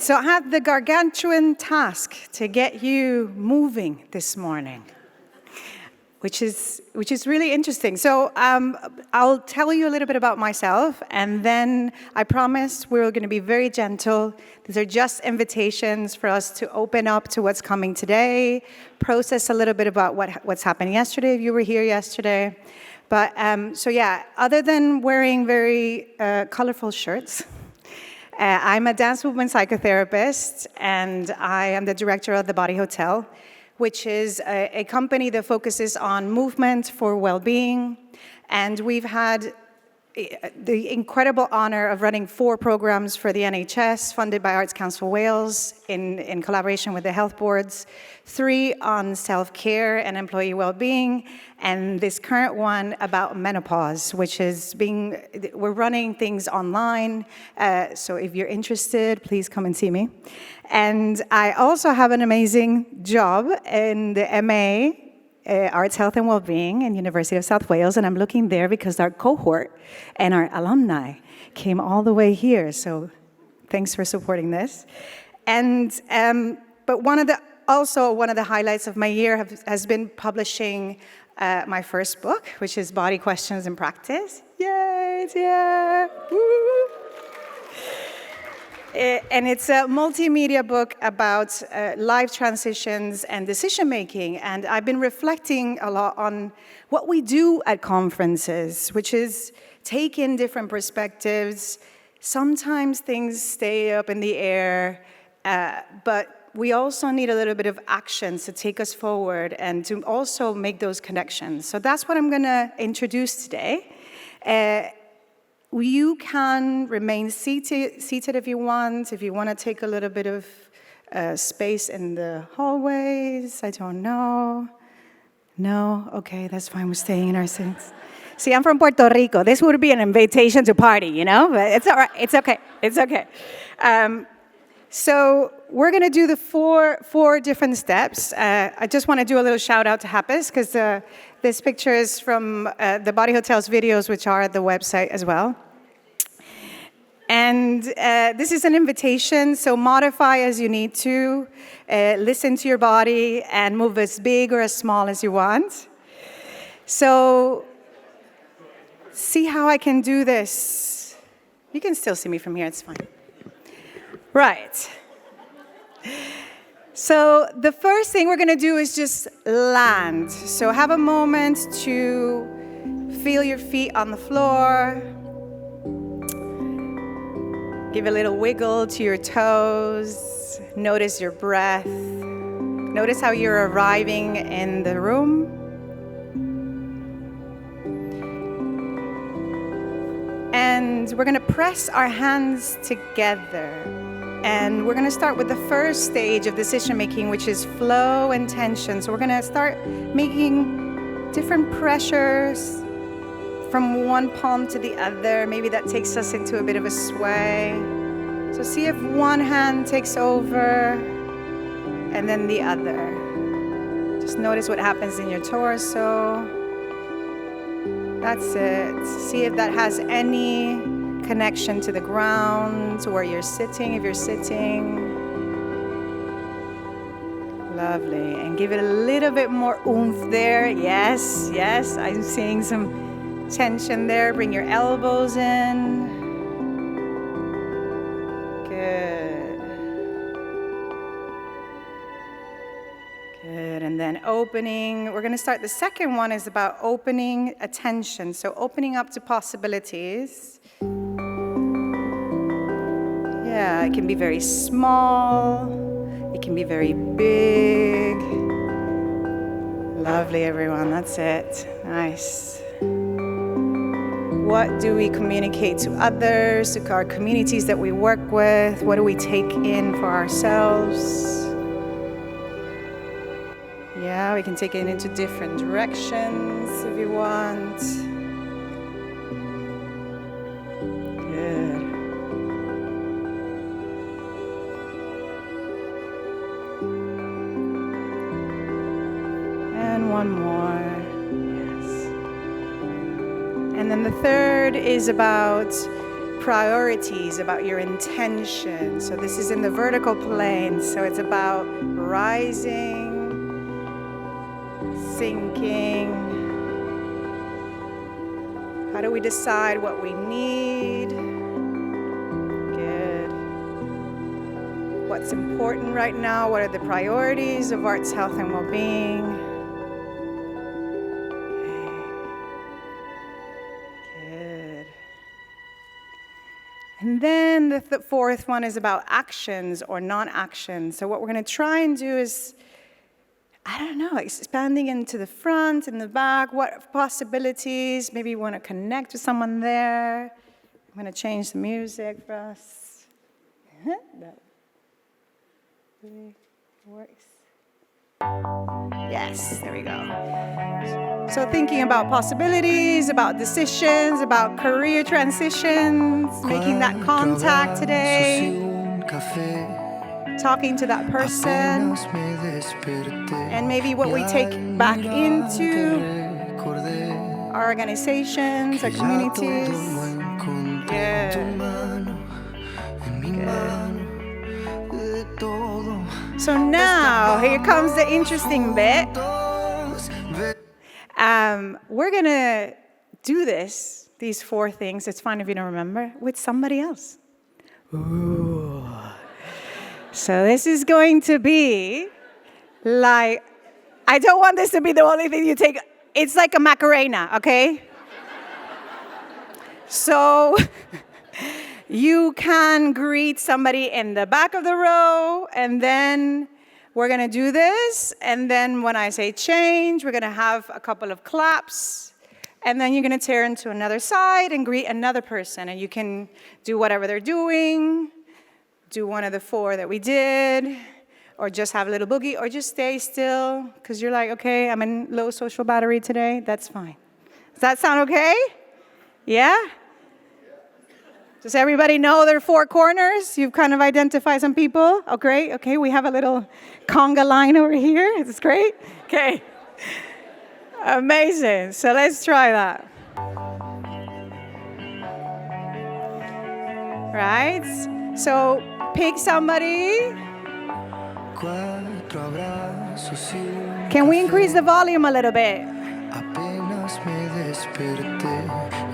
so I had the gargantuan task to get you moving this morning, which is really interesting. So I'll tell you a little bit about myself, and then I promise we're going to be very gentle. These are just invitations for us to open up to what's coming today, process a little bit about what's happened yesterday, if you were here yesterday. But so yeah, other than wearing very colorful shirts, I'm a dance movement psychotherapist, and I am the director of The Body Hotel, which is a company that focuses on movement for well-being. And we've had the incredible honor of running 4 programs for the NHS, funded by Arts Council Wales in collaboration with the health boards, 3 on self-care and employee well-being, and this current one about menopause, which is we're running things online, so if you're interested, please come and see me. And I also have an amazing job in the MA, Arts, Health and Wellbeing in University of South Wales, and I'm looking there because our cohort and our alumni came all the way here, so thanks for supporting this. And but one of the highlights of my year has been publishing my first book, which is Body Questions in Practice. Yay, it's here! Woo! And it's a multimedia book about life transitions and decision-making. And I've been reflecting a lot on what we do at conferences, which is take in different perspectives. Sometimes things stay up in the air, but we also need a little bit of action to take us forward and to also make those connections. So that's what I'm going to introduce today. You can remain seated if you want to take a little bit of space in the hallways. I don't know. No? Okay, that's fine. We're staying in our seats. See, I'm from Puerto Rico. This would be an invitation to party, you know? But it's all right. It's okay. It's okay. So we're going to do the four different steps. I just want to do a little shout out to Happis, because this picture is from the Body Hotel's videos, which are at the website as well. And this is an invitation, so modify as you need to. Listen to your body and move as big or as small as you want. So see how I can do this. You can still see me from here, it's fine. Right. So the first thing we're going to do is just land. So have a moment to feel your feet on the floor. Give a little wiggle to your toes. Notice your breath. Notice how you're arriving in the room. And we're going to press our hands together. And we're going to start with the first stage of decision making, which is flow and tension. So we're going to start making different pressures from one palm to the other. Maybe that takes us into a bit of a sway. So see if one hand takes over and then the other. Just notice what happens in your torso. That's it. See if that has any connection to the ground, to where you're sitting, if you're sitting. Lovely. And give it a little bit more oomph there. Yes, yes. I'm seeing some tension there. Bring your elbows in. Good. Good. And then opening. We're going to start. The second one is about opening attention. So opening up to possibilities. Yeah, it can be very small, it can be very big. Lovely, everyone, that's it. Nice. What do we communicate to others, to our communities that we work with? What do we take in for ourselves? Yeah, we can take it into different directions if you want. Good. One more, yes. And then the third is about priorities, about your intention. So this is in the vertical plane. So it's about rising, sinking. How do we decide what we need? Good. What's important right now? What are the priorities of arts, health, and well-being? Good. And then the fourth one is about actions or non-actions. So what we're going to try and do is, I don't know, expanding into the front and the back. What possibilities? Maybe you want to connect with someone there. I'm going to change the music for us. That works. Yes, there we go. So thinking about possibilities, about decisions, about career transitions, making that contact today, talking to that person, and maybe what we take back into our organizations, our communities. Yeah. Good. So now, here comes the interesting bit. We're going to do these four things, it's fine if you don't remember, with somebody else. Ooh. So this is going to be like, I don't want this to be the only thing you take. It's like a Macarena, okay? So you can greet somebody in the back of the row, and then we're going to do this. And then when I say change, we're going to have a couple of claps. And then you're going to turn to another side and greet another person. And you can do whatever they're doing, do one of the four that we did, or just have a little boogie, or just stay still, because you're like, okay, I'm in low social battery today. That's fine. Does that sound okay? Yeah? Does everybody know their four corners? You've kind of identified some people? Oh, great. Okay, we have a little conga line over here. It's great. Okay. Amazing. So let's try that. Right? So pick somebody. Can we increase the volume a little bit? Apenas me desperté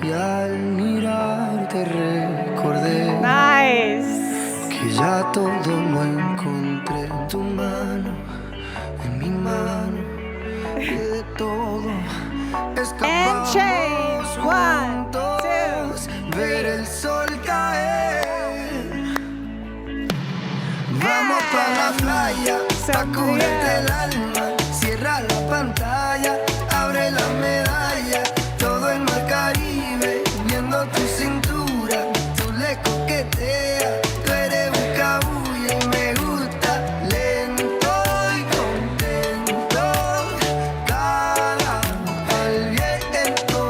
y al mirarte recordé Nice. que ya todo lo encontré en tu mano, en mi mano, que de todo And change. escapamos 1, 2, juntos, ver el sol caer. Vamos pa' la playa, pa' curarte el alma, cierra la pantalla, abre la medalla, todo el mar Caribe, viendo tu cintura, tú le coqueteas, tú eres un cabullo y me gusta, lento y contento, cara al viento.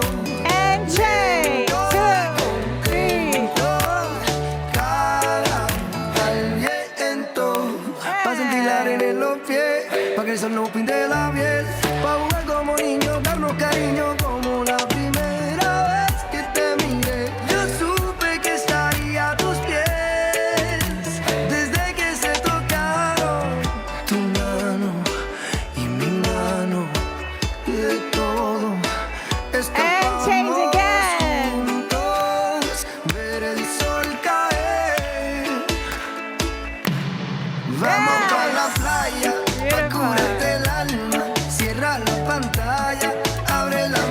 And change. 2, 3. Cara al viento, pa' sentir la arena en los pies, pa' que el sol no pinte la piel, pa' jugar como niños, darnos cariño como la primera vez que te miré. Yo supe que estaría a tus pies desde que se tocaron tu mano y mi mano, de todo escapamos change again. juntos, ver el sol caer. Vamos pa' la playa, pa' curarte el alma, cierra la pantalla, abre la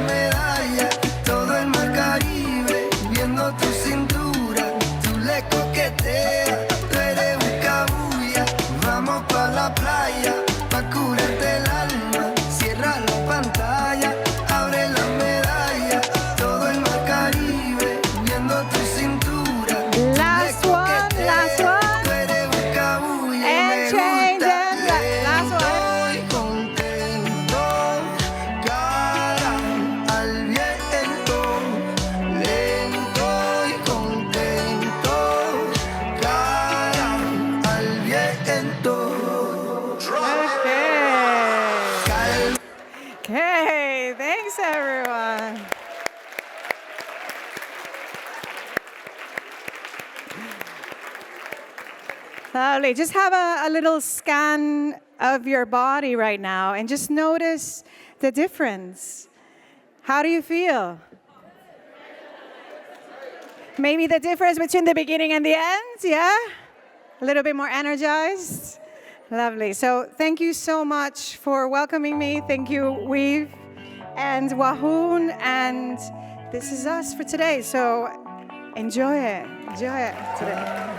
Lovely. Just have a little scan of your body right now and just notice the difference. How do you feel? Maybe the difference between the beginning and the end, yeah? A little bit more energized. Lovely. So thank you so much for welcoming me. Thank you, Weave and Wahoon. And this is us for today. So enjoy it. Enjoy it today.